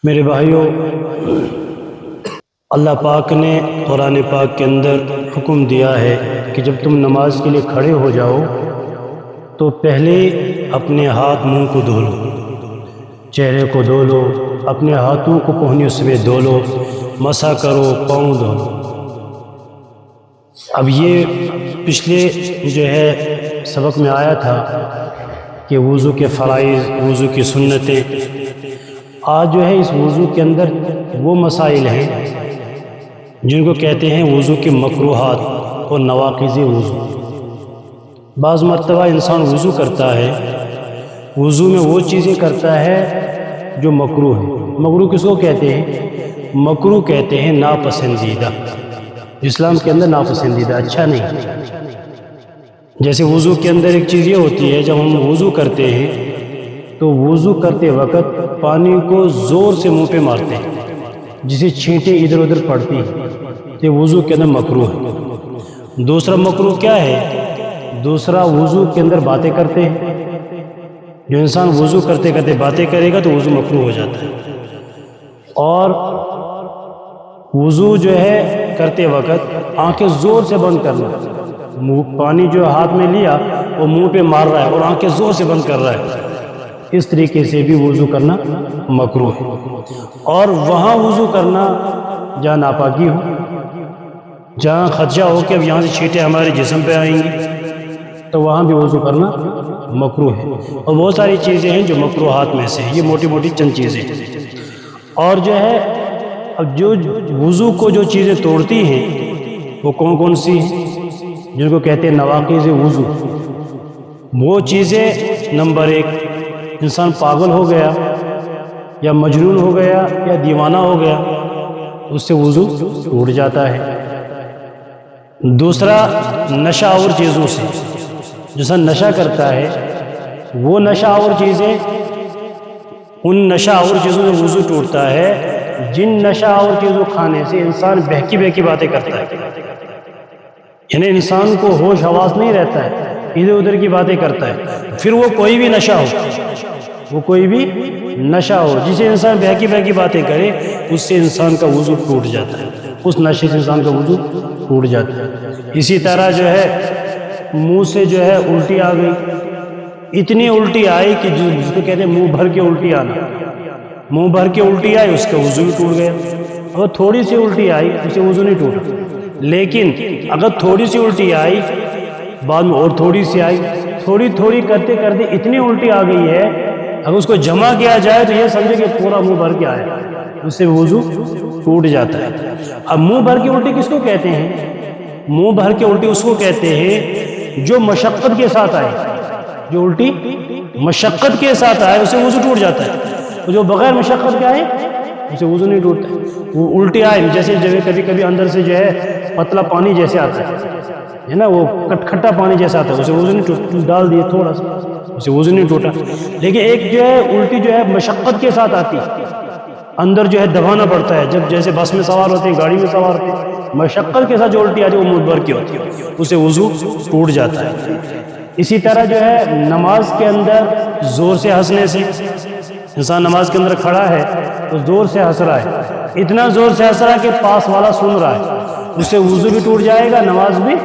میرے بھائیوں، اللہ پاک نے قرآن پاک کے اندر حکم دیا ہے کہ جب تم نماز کے لیے کھڑے ہو جاؤ تو پہلے اپنے ہاتھ منہ کو دھو لو، چہرے کو دھو لو، اپنے ہاتھوں کو کوہنیوں سے دھو لو، مسح کرو، پاؤں دھو لو۔ اب یہ پچھلے جو ہے سبق میں آیا تھا کہ وضو کے فرائض، وضو کی سنتیں۔ آج جو ہے اس وضو کے اندر وہ مسائل ہیں جن کو کہتے ہیں وضو کی مکروہات اور نواقض وضو۔ بعض مرتبہ انسان وضو کرتا ہے، وضو میں وہ چیزیں کرتا ہے جو مکروہ ہے۔ مکروہ کس کو کہتے ہیں؟ مکروہ کہتے ہیں ناپسندیدہ، اسلام کے اندر ناپسندیدہ، اچھا نہیں۔ جیسے وضو کے اندر ایک چیز یہ ہوتی ہے، جب ہم وضو کرتے ہیں تو وضو کرتے وقت پانی کو زور سے منہ پہ مارتے ہیں، جسے چھینٹیں ادھر ادھر پڑتی ہیں، یہ وضو کے اندر مکروہ ہے۔ دوسرا مکروہ کیا ہے؟ دوسرا وضو کے اندر باتیں کرتے ہیں۔ جو انسان وضو کرتے کرتے باتیں کرے گا تو وضو مکروہ ہو جاتا ہے۔ اور وضو جو ہے کرتے وقت آنکھیں زور سے بند کرنا، پانی جو ہاتھ میں لیا وہ منہ پہ مار رہا ہے اور آنکھیں زور سے بند کر رہا ہے، اس طریقے سے بھی وضو کرنا مکروہ ہے۔ اور وہاں وضو کرنا جہاں ناپاکی ہو، جہاں خدشہ ہو کہ اب یہاں سے چھینٹیں ہمارے جسم پہ آئیں گی، تو وہاں بھی وضو کرنا مکروہ ہے۔ اور بہت ساری چیزیں ہیں جو مکروہات میں سے ہیں، یہ موٹی موٹی چند چیزیں ہیں۔ اور جو ہے اب جو وضو کو جو چیزیں توڑتی ہیں وہ کون کون سی ہیں؟ جن کو کہتے ہیں نواقض وضو۔ وہ چیزیں، نمبر ایک، انسان پاگل ہو گیا یا مجنون ہو گیا یا دیوانہ ہو گیا، اس سے وضو ٹوٹ جاتا ہے۔ دوسرا، نشہ آور چیزوں سے، جیسا نشہ کرتا ہے وہ نشہ آور چیزیں، ان نشہ آور چیزوں سے وضو ٹوٹتا ہے جن نشہ آور چیزوں کھانے سے انسان بہکی بہکی باتیں کرتا ہے، یعنی انسان کو ہوش حواس نہیں رہتا ہے، ادھر ادھر کی باتیں کرتا ہے۔ پھر وہ کوئی بھی نشہ ہو، وہ کوئی بھی نشہ ہو جسے انسان بہکی بہکی باتیں کرے، اس سے انسان کا وضو ٹوٹ جاتا ہے، اس نشے سے انسان کا وضو ٹوٹ جاتا ہے۔ اسی طرح جو ہے منہ سے جو ہے الٹی آ گئی، اتنی الٹی آئی کہ جس کو کہتے ہیں منہ بھر کے الٹی آنا، منہ بھر کے الٹی آئی، اس کا وضو بھی ٹوٹ گیا۔ اگر تھوڑی سی الٹی آئی اسے وضو نہیں ٹوٹا، لیکن اگر تھوڑی سی الٹی آئی بعد میں اور تھوڑی سی آئی، تھوڑی تھوڑی کرتے کرتے اتنی الٹی آ گئی ہے، اگر اس کو جمع کیا جائے تو یہ سمجھے کہ پورا منہ بھر کے آیا، اس سے وضو ٹوٹ جاتا ہے۔ اب منہ بھر کی الٹی کس کو کہتے ہیں؟ منہ بھر کے الٹی اس کو کہتے ہیں جو مشقت کے ساتھ آئے، جو الٹی مشقت کے ساتھ آئے اسے وضو ٹوٹ جاتا ہے، جو بغیر مشقت کے آئے اسے وضو نہیں ٹوٹتا۔ وہ الٹی آئے جیسے کبھی کبھی اندر سے جو ہے پتلا پانی جیسے آتا ہے نا، وہ کھٹا پانی جیسا آتا ہے، اسے وضو نہیں ٹوٹتا، ڈال دیے تھوڑا سا، اسے وضو نہیں ٹوٹا۔ لیکن ایک جو ہے الٹی جو ہے مشقت کے ساتھ آتی ہے، اندر جو ہے دبانا پڑتا ہے، جب جیسے بس میں سوار ہوتے ہیں، گاڑی میں سوار ہوتے ہیں، مشقت کے ساتھ جو الٹی آتی ہے وہ منہ بھر کی ہوتی ہے، اسے وضو ٹوٹ جاتا ہے۔ اسی طرح جو ہے نماز کے اندر زور سے ہنسنے سے، انسان نماز کے اندر کھڑا ہے تو زور سے ہنس رہا ہے، اتنا زور سے ہنس رہا ہے کہ پاس والا سن رہا ہے، اس سے وضو بھی ٹوٹ جائے گا، نماز بھی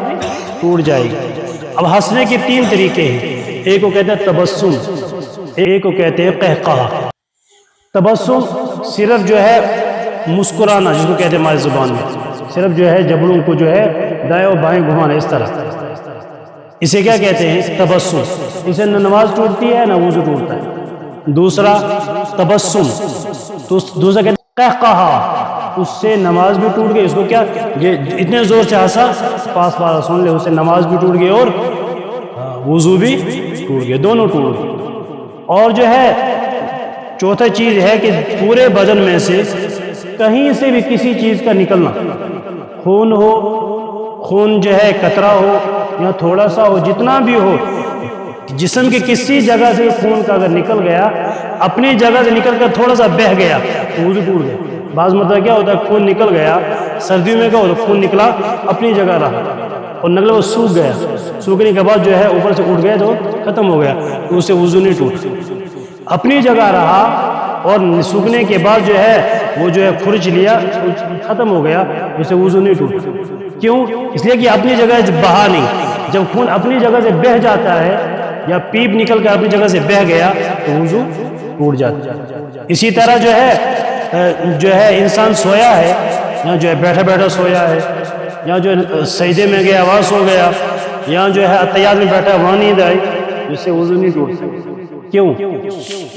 ٹوٹ جائے گی۔ اب ہنسنے کے تین طریقے ہیں، ایک کو کہتے ہیں تبسم، ایک کو کہتے ہیں قہقہہ۔ تبسم صرف جو ہے مسکرانا، جس کو کہتے ہیں ہماری زبان میں، صرف جو ہے جبڑوں کو جو ہے دائیں اور بائیں گھمانا، اس طرح، اسے کیا کہتے ہیں؟ تبسم۔ اسے نہ نماز ٹوٹتی ہے نہ وضو ٹوٹتا ہے۔ دوسرا تبسم، دوسرا کہتے ہیں قہقہہ، اس سے نماز بھی ٹوٹ گئی، اس کو کیا اتنے زور سے ہنسا پاس والا سن لے، اس سے نماز بھی ٹوٹ گئی اور وضو بھی ٹوٹ گئے، دونوں ٹوٹ گئے۔ اور جو ہے چوتھا چیز ہے کہ پورے بدن میں سے کہیں سے بھی کسی چیز کا نکلنا، خون ہو، خون جو ہے قطرہ ہو یا تھوڑا سا ہو، جتنا بھی ہو، جسم کے کسی جگہ سے خون کا اگر نکل گیا، اپنی جگہ سے نکل کر تھوڑا سا بہہ گیا تو وضو ٹوٹ گیا۔ بعض مرتبہ کیا ہوتا ہے، خون نکل گیا، سردیوں میں کیا ہوتا ہے، خون نکلا اپنی جگہ رہا اور نکلا وہ سوکھ گیا، سوکھنے کے بعد جو ہے اوپر سے اٹھ گیا تو ختم ہو گیا، تو اس سے وضو نہیں ٹوٹا، اپنی جگہ رہا اور سوکھنے کے بعد جو ہے وہ جو ہے کھرچ لیا ختم ہو گیا، اسے وضو نہیں ٹوٹا۔ کیوں؟ اس لیے کہ اپنی جگہ سے بہا نہیں۔ جب خون اپنی جگہ سے بہہ جاتا ہے یا پیپ نکل کر اپنی جگہ سے بہہ گیا تو وضو ٹوٹ جاتا ہے۔ اسی طرح جو ہے انسان سویا ہے یا جو ہے بیٹھا بیٹھا سویا ہے یا جو سجدے میں گیا وہاں سو گیا یا جو ہے اتحیات میں بیٹھا وہاں نیند آئی، جس سے وضو نہیں ٹوٹتا۔ کیوں؟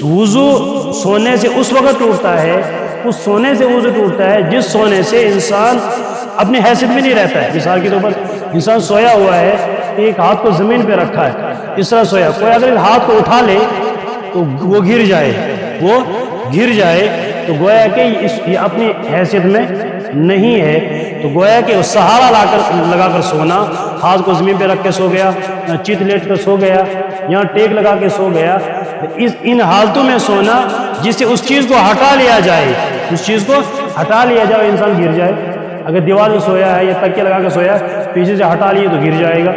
وضو سونے سے اس وقت ٹوٹتا ہے، اس سونے سے وضو ٹوٹتا ہے جس سونے سے انسان اپنی حیثیت میں نہیں رہتا ہے۔ مثال کے طور پر انسان سویا ہوا ہے، ایک ہاتھ کو زمین پہ رکھا ہے، اس طرح سویا، کوئی اگر ہاتھ کو اٹھا لے تو وہ گر جائے تو گویا کہ یہ اپنی حیثیت میں نہیں ہے، تو گویا کہ سہارا لگا کر سونا، ہاتھ کو زمین پہ رکھ کے سو گیا یا چت لیٹ کر سو گیا یا ٹیک لگا کے سو گیا، ان حالتوں میں سونا جس سے اس چیز کو ہٹا لیا جائے، انسان گر جائے۔ اگر دیوار میں سویا ہے یا تکیہ لگا کے سویا ہے، پیچھے سے ہٹا لیے تو گر جائے گا،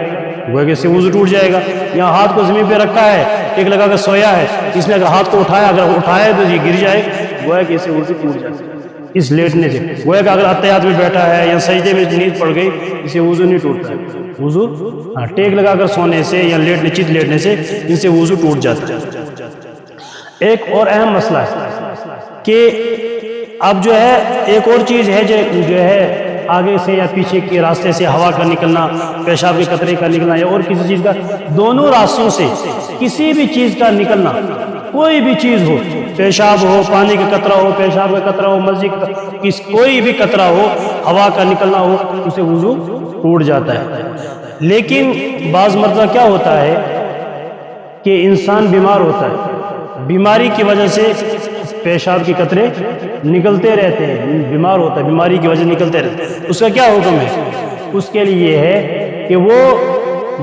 گویا کہ اس سے وضو ٹوٹ جائے گا۔ یا ہاتھ کو زمین پہ رکھا ہے، ٹیک لگا کے سویا ہے، اس نے اگر ہاتھ کو اٹھایا ہے تو یہ گر جائے، گویا کہ اس سے وضو ٹوٹ جائے گا اس لیٹنے سے۔ گویا کہ اگر اتحیات میں بیٹھا ہے یا سجدے میں نیند پڑ گئی، اسے وضو نہیں ٹوٹتا ہے۔ وضو ٹیک لگا کر سونے سے یا چت لیٹنے سے ان سے وضو ٹوٹ جاتا ہے۔ ایک اور اہم مسئلہ ہے کہ اب جو ہے ایک اور چیز ہے جو ہے آگے سے یا پیچھے کے راستے سے ہوا کا نکلنا، پیشاب کے قطرے کا نکلنا یا اور کسی چیز کا، دونوں راستوں سے کسی بھی چیز کا نکلنا، کوئی بھی چیز ہو، پیشاب ہو، پانی کا قطرہ ہو، پیشاب کا قطرہ ہو، مزید کوئی بھی قطرہ ہو، ہوا کا نکلنا ہو، اسے وضو ٹوٹ جاتا ہے۔ لیکن بعض مرتبہ کیا ہوتا ہے کہ انسان بیمار ہوتا ہے، بیماری کی وجہ سے پیشاب کے قطرے نکلتے رہتے ہیں، بیمار ہوتا ہے، بیماری کی وجہ سے نکلتے رہتے ہیں، اس کا کیا حکم ہے؟ اس کے لیے یہ ہے کہ وہ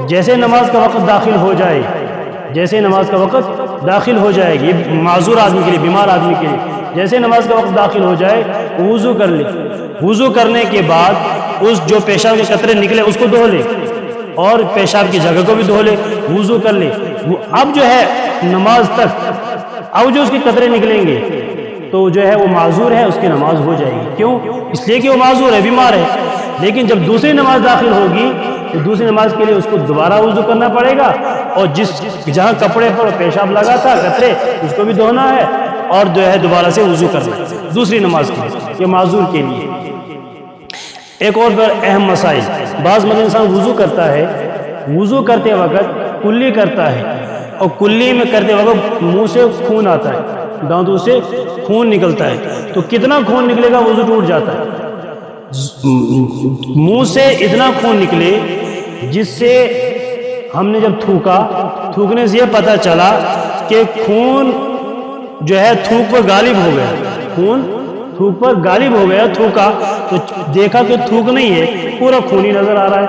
جیسے نماز کا وقت داخل ہو جائے، یہ معذور آدمی کے لیے، بیمار آدمی کے لیے، جیسے نماز کا وقت داخل ہو جائے وضو کر لے، وضو کرنے کے بعد اس جو پیشاب کے قطرے نکلے اس کو دھو لے اور پیشاب کی جگہ کو بھی دھو لے، وضو کر لے۔ اب جو ہے نماز تک اب جو اس کے قطرے نکلیں گے تو جو ہے وہ معذور ہے، اس کی نماز ہو جائے گی۔ کیوں؟ اس لیے کہ وہ معذور ہے، بیمار ہے۔ لیکن جب دوسری نماز داخل ہوگی تو دوسری نماز کے لیے اس کو دوبارہ وضو کرنا پڑے گا، اور جہاں کپڑے پر پیشاب لگا تھا قطرے، اس کو بھی دھونا ہے اور جو ہے دوبارہ سے وضو کرنا ہے دوسری نماز کے لیے، یہ معذور کے لیے۔ ایک اور اہم مسائل، بعض مرتبہ انسان وضو کرتا ہے، وضو کرتے وقت کلی کرتا ہے، اور کلی میں کرتے وقت منہ سے خون آتا ہے، دانتوں سے خون نکلتا ہے، تو کتنا خون نکلے گا وضو ٹوٹ جاتا ہے۔ منہ سے اتنا خون نکلے جس سے ہم نے جب تھوکنے سے یہ پتا چلا کہ خون جو ہے تھوک پر غالب ہو گیا، خون تھوک پر غالب ہو گیا، تھوکا تو دیکھا کہ تھوک نہیں ہے، پورا خون ہی نظر آ رہا ہے،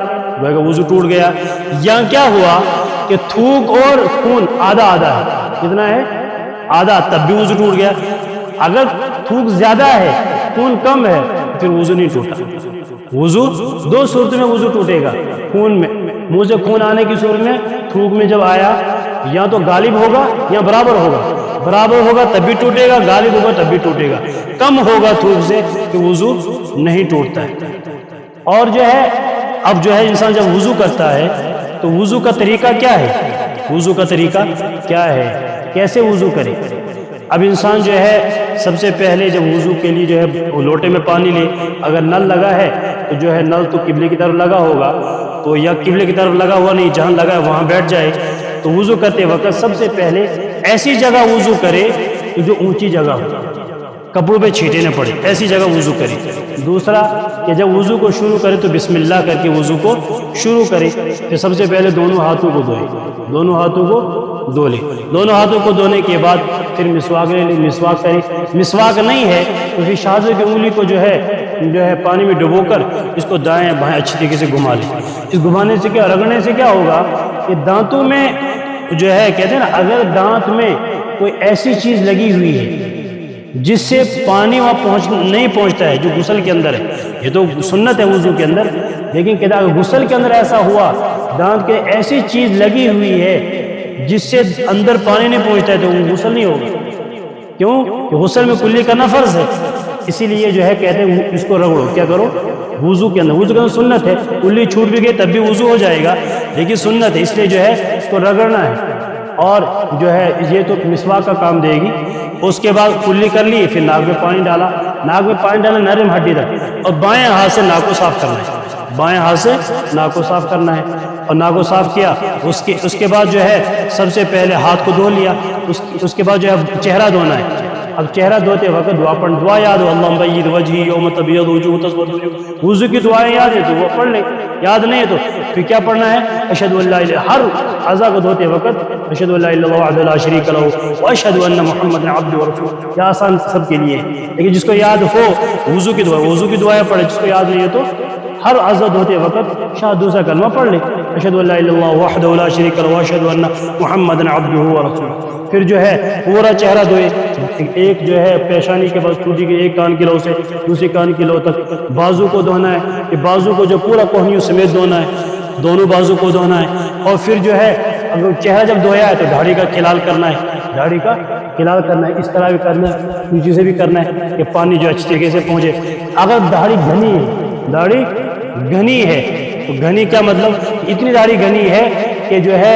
وضو ٹوٹ گیا۔ یا کیا ہوا کہ تھوک اور خون آدھا آدھا ہے، کتنا ہے؟ آدھا، تب بھی وضو ٹوٹ گیا۔ اگر تھوک زیادہ ہے خون کم ہے پھر وضو نہیں ٹوٹا۔ وضو دو صورت میں وضو ٹوٹے گا، خون میں، منہ سے خون آنے کی صورت میں، تھوک میں جب آیا یا تو غالب ہوگا یا برابر ہوگا تب بھی ٹوٹے گا، غالب ہوگا تب بھی ٹوٹے گا، کم ہوگا تھوک سے کہ وضو نہیں ٹوٹتا ہے۔ اور جو ہے اب جو ہے انسان جب وضو کرتا ہے تو وضو کا طریقہ کیا ہے؟ کیسے وضو کرے؟ اب انسان جو ہے سب سے پہلے جب وضو کے لیے جو ہے لوٹے میں پانی لے، اگر نل لگا ہے تو جو ہے نل تو قبلے کی طرف لگا ہوگا، تو یا قبلے کی طرف لگا ہوا نہیں، جہاں لگا ہے وہاں بیٹھ جائے، تو وضو کرتے وقت سب سے پہلے ایسی جگہ وضو کرے جو اونچی جگہ ہو، کپڑوں پہ چھینٹے نہ پڑے، ایسی جگہ وضو کرے۔ دوسرا کہ جب وضو کو شروع کرے تو بسم اللہ کر کے وضو کو شروع کرے، کہ سب سے پہلے دونوں ہاتھوں کو دھوئے، دونوں ہاتھوں کو دھو لے، دونوں ہاتھوں کو دھونے کے بعد پھر مسواک لے لے، مسواک کرے، مسواک نہیں ہے تو پھر شہادت کی انگلی کو جو ہے پانی میں ڈبو کر اس کو دائیں بائیں اچھی طریقے سے گھما لے۔ اس گھمانے سے کیا، رگڑنے سے کیا ہوگا کہ دانتوں میں جو ہے کہتے ہیں نا، اگر دانت میں کوئی ایسی چیز لگی ہوئی ہے جس سے پانی وہاں نہیں پہنچتا ہے، جو غسل کے اندر ہے، یہ تو سنت ہے وضو کے اندر، لیکن کہتا ہے اگر غسل کے اندر ایسا ہوا، دانت کے ایسی چیز لگی ہوئی ہے جس سے اندر پانی نہیں پہنچتا ہے تو وہ غسل نہیں ہوگا، کیوں کہ غسل میں کلی کرنا فرض ہے، اسی لیے جو ہے کہتے ہیں اس کو رگڑو، کیا کرو، وضو کے اندر، وضو کے اندر سنت ہے، کلی چھوٹ بھی گئی تب بھی وضو ہو جائے گا، لیکن سنت ہے اس لیے جو ہے اس کو رگڑنا ہے، اور جو ہے یہ تو مسواک کا کام دے گی۔ اس کے بعد کلی کر لی، پھر ناک میں پانی ڈالا، ناک میں پانی ڈالا نرم ہڈی تک، اور بائیں ہاتھ سے ناک کو صاف کرنا ہے، بائیں ہاتھ سے ناک کو صاف کرنا ہے، اور ناک کو صاف کیا، اس کے بعد جو ہے سب سے پہلے ہاتھ کو دھو لیا، اس کے بعد جو ہے چہرہ دھونا ہے۔ اب چہرہ دھوتے وقت دعا یاد ہو، اللہم بید وجہی یوم تبیض وجوہ وتسود وجوہ، وضو کی دعائیں یاد ہے تو وہ پڑھ لیں، یاد نہیں ہے تو پھر کیا پڑھنا ہے، اشہد ان لا الہ، ہر اعضاء کو دھوتے وقت اشہد ان لا الہ الا اللہ وحدہ لا شریک لہ واشہد ان محمد عبدہ ورسولہ، یہ آسان سب کے لیے ہے، لیکن جس کو یاد ہو وضو کی دعائیں پڑھے، جس کو یاد نہیں ہے تو ہر اعضاء دھوتے وقت شاید دوسرا کلمہ پڑھ لے، اشہد ان لا الہ الا اللہ وحدہ لا شریک لہ واشہد ان محمد عبدہ ورسولہ۔ پھر جو ہے پورا چہرہ دھوئے، ایک جو ہے پیشانی کے بعد ٹوٹی گئی ایک کان کی لو سے دوسری کان کی لو تک، بازو کو دھونا ہے، کہ بازو کو جو پورا کوہنیوں سمیت دھونا ہے، دونوں بازو کو دھونا ہے، اور پھر جو ہے اگر چہرہ جب دھویا ہے تو داڑھی کا کھلال کرنا ہے، داڑھی کا کھلال کرنا ہے، اس طرح بھی کرنا ہے، نیچے سے بھی کرنا ہے کہ پانی جو اچھی طریقے سے پہنچے۔ اگر داڑھی گھنی ہے، داڑھی گھنی ہے تو گھنی کیا مطلب، اتنی داڑھی گھنی ہے کہ جو ہے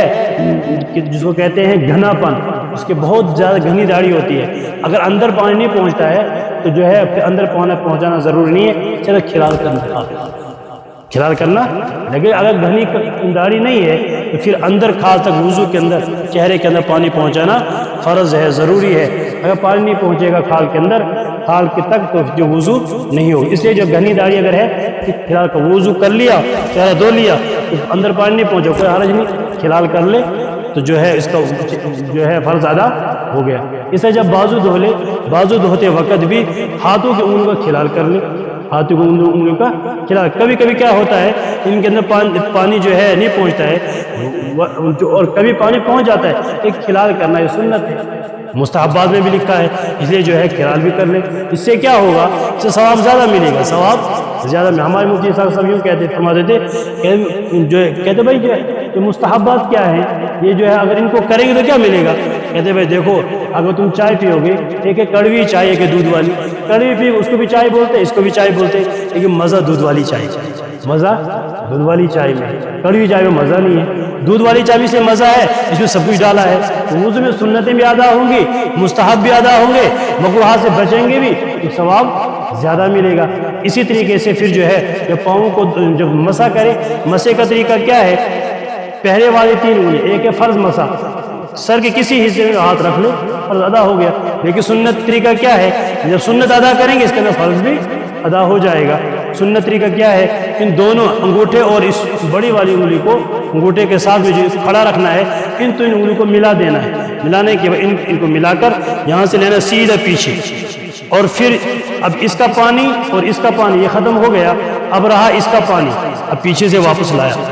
جس کو کہتے ہیں گھنا پن، اس کے بہت زیادہ گھنی داڑھی ہوتی ہے، اگر اندر پانی نہیں پہنچتا ہے تو جو ہے اندر پہنچانا ضروری نہیں ہے، چلو کھلال کرنا، لیکن اگر گھنی داڑھی نہیں ہے تو پھر اندر کھال تک وضو کے اندر چہرے کے اندر پانی پہنچانا فرض ہے، ضروری ہے، اگر پانی نہیں پہنچے گا کھال کے اندر، کھال کے تک تو جو وضو نہیں ہوگا، اس لیے جو گھنی داڑھی اگر ہے کھلال کا وضو کر لیا، چہرہ دھو لیا، تو اندر پانی نہیں پہنچا کوئی حرج نہیں، کھلال کر لے تو جو ہے اس کا جو ہے فرض ادا ہو گیا۔ اس سے جب بازو دھو لے، بازو دھوتے وقت بھی ہاتھوں کے انگلیوں کا کھلال کر لے، ہاتھوں کے انگلیوں کا کھلال، کبھی کبھی کیا ہوتا ہے ان کے اندر پانی جو ہے نہیں پہنچتا ہے، اور کبھی پانی پہنچ جاتا ہے، ایک کھلال کرنا ہے سنت ہے، مستحبات میں بھی لکھا ہے، اس لیے جو ہے کھلال بھی کر لیں، اس سے کیا ہوگا، اس سے ثواب زیادہ ملے گا، ثواب زیادہ میں ہمارے مفتی صاحب سب یوں کہتے فرماتے تھے جو کہتے بھائی جو مستحبات کیا ہیں، یہ جو ہے اگر ان کو کریں گے تو کیا ملے گا، کہتے بھائی دیکھو اگر تم چائے پیو گے، ایک کڑوی چائے، ایک دودھ والی، کڑوی پی اس کو بھی چائے بولتے، اس کو بھی چائے بولتے، لیکن مزہ دودھ والی چائے، مزہ دودھ والی چائے میں، کڑوی چائے میں مزہ نہیں ہے، دودھ والی چائے سے مزہ ہے، اس میں سب کچھ ڈالا ہے، وضو میں سنتیں بھی ادا ہوں گی، مستحب بھی ادا ہوں گے، مکروہات سے بچیں گے بھی تو ثواب زیادہ ملے گا۔ اسی طریقے سے پھر جو ہے جب پاؤں کو جب مسح کرے، مسح کا طریقہ کیا ہے، پہلے والی 3 انگلی، ایک ہے فرض مسح، سر کے کسی حصے میں ہاتھ رکھ لو، فرض ادا ہو گیا، لیکن سنت طریقہ کیا ہے، جب سنت ادا کریں گے اس کے اندر فرض بھی ادا ہو جائے گا۔ سنت طریقہ کیا ہے، ان دونوں انگوٹھے اور اس بڑی والی انگلی کو انگوٹھے کے ساتھ میں جو کھڑا رکھنا ہے، ان انگلیوں کو ملا دینا ہے، ملانے کے بعد ان کو ملا کر یہاں سے لینا سیدھا پیچھے، اور پھر اب اس کا پانی اور اس کا پانی یہ ختم ہو گیا، اب رہا اس کا پانی، اب پیچھے سے واپس لایا،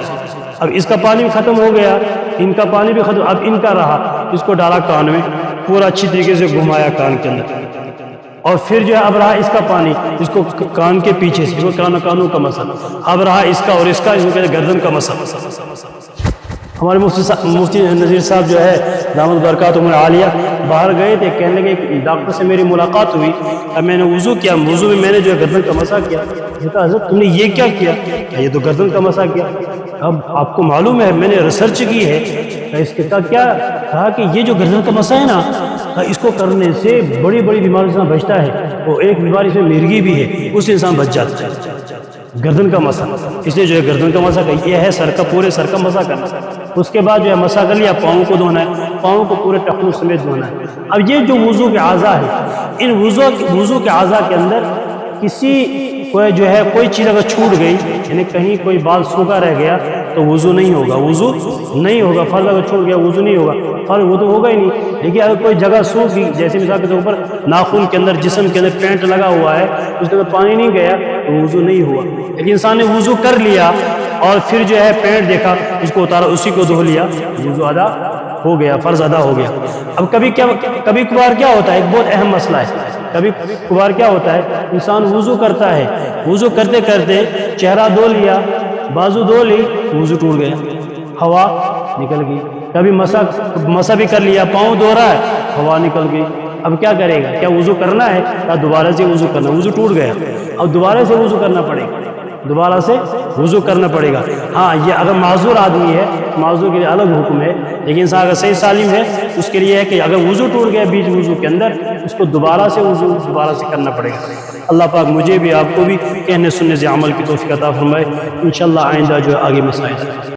اب اس کا پانی بھی ختم ہو گیا، ان کا پانی بھی ختم، اب ان کا رہا، اس کو ڈالا کان میں، پورا اچھی طریقے سے گھمایا کان کے اندر، اور پھر جو ہے اب رہا اس کا پانی، اس کو کان کے پیچھے سے، کانوں کا مسح، اب رہا اس کا اور اس کا، اس کو کہتے ہیں گردن کا مسح۔ ہمارے مفتی نذیر صاحب جو ہے دامت برکاتہم العالیہ باہر گئے تھے، کہنے لگے ایک ڈاکٹر سے میری ملاقات ہوئی، اب میں نے وضو کیا، وضو میں میں نے جو ہے گردن کا مسح کیا، کہا حضرت تم نے یہ کیا کیا، یہ تو گردن کا مسح کیا، اب آپ کو معلوم ہے میں نے ریسرچ کی ہے، اس کے ساتھ کیا کہا کہ یہ جو گردن کا مسح ہے نا، اس کو کرنے سے بڑی بڑی بیماری سے بچتا ہے، اور ایک بیماری سے مرگی بھی ہے، اس سے انسان بچ جاتا ہے، گردن کا مسح، اس لیے جو ہے گردن کا مسح یہ ہے سر کا، پورے سر کا مسح کرنا، اس کے بعد جو ہے مسح کر لیا، پاؤں کو دھونا ہے، پاؤں کو پورے ٹخنوں سمیت دھونا ہے۔ اب یہ جو وضو کے اعضاء ہے، ان وضو کے اعضاء کے اندر کسی کوئی جو ہے کوئی چیز اگر چھوٹ گئی، یعنی کہیں کوئی بال سوکھا رہ گیا تو وضو نہیں ہوگا، وضو نہیں ہوگا، فرض اگر چھوٹ گیا وضو نہیں ہوگا، فرض وہ تو ہوگا ہی نہیں، لیکن اگر کوئی جگہ سوکھ گئی، جیسے مثال کے طور پر ناخن کے اندر، جسم کے اندر پینٹ لگا ہوا ہے، اس کے اندر پانی نہیں گیا تو وضو نہیں ہوا، لیکن انسان نے وضو کر لیا اور پھر جو ہے پینٹ دیکھا، اس کو اتارا، اسی کو دھو لیا، وضو ادا ہو گیا، فرض ادا ہو گیا۔ اب کبھی کبھار کیا ہوتا ہے، ایک بہت اہم مسئلہ ہے، کبھی کبھار کیا ہوتا ہے، انسان وضو کرتا ہے، وضو کرتے کرتے چہرہ دھو لیا، بازو دھو لی، وضو ٹوٹ گیا، ہوا نکل گئی، کبھی مسح بھی کر لیا، پاؤں دھو رہا ہے، ہوا نکل گئی، اب کیا کرے گا؟ کیا وضو کرنا ہے یا دوبارہ سے وضو کرنا؟ وضو ٹوٹ گیا، اب دوبارہ سے وضو کرنا پڑے گا، دوبارہ سے وضو کرنا پڑے گا۔ ہاں یہ اگر معذور آدمی ہے، معذور کے لیے الگ حکم ہے، لیکن انسان اگر صحیح سالم ہے اس کے لیے ہے کہ اگر وضو ٹوٹ گیا بیچ وضو کے اندر، اس کو دوبارہ سے وضو دوبارہ سے کرنا پڑے گا۔ اللہ پاک مجھے بھی آپ کو بھی کہنے سننے سے عمل کی توفیق عطا فرمائے۔ انشاءاللہ آئندہ جو آگے مسائل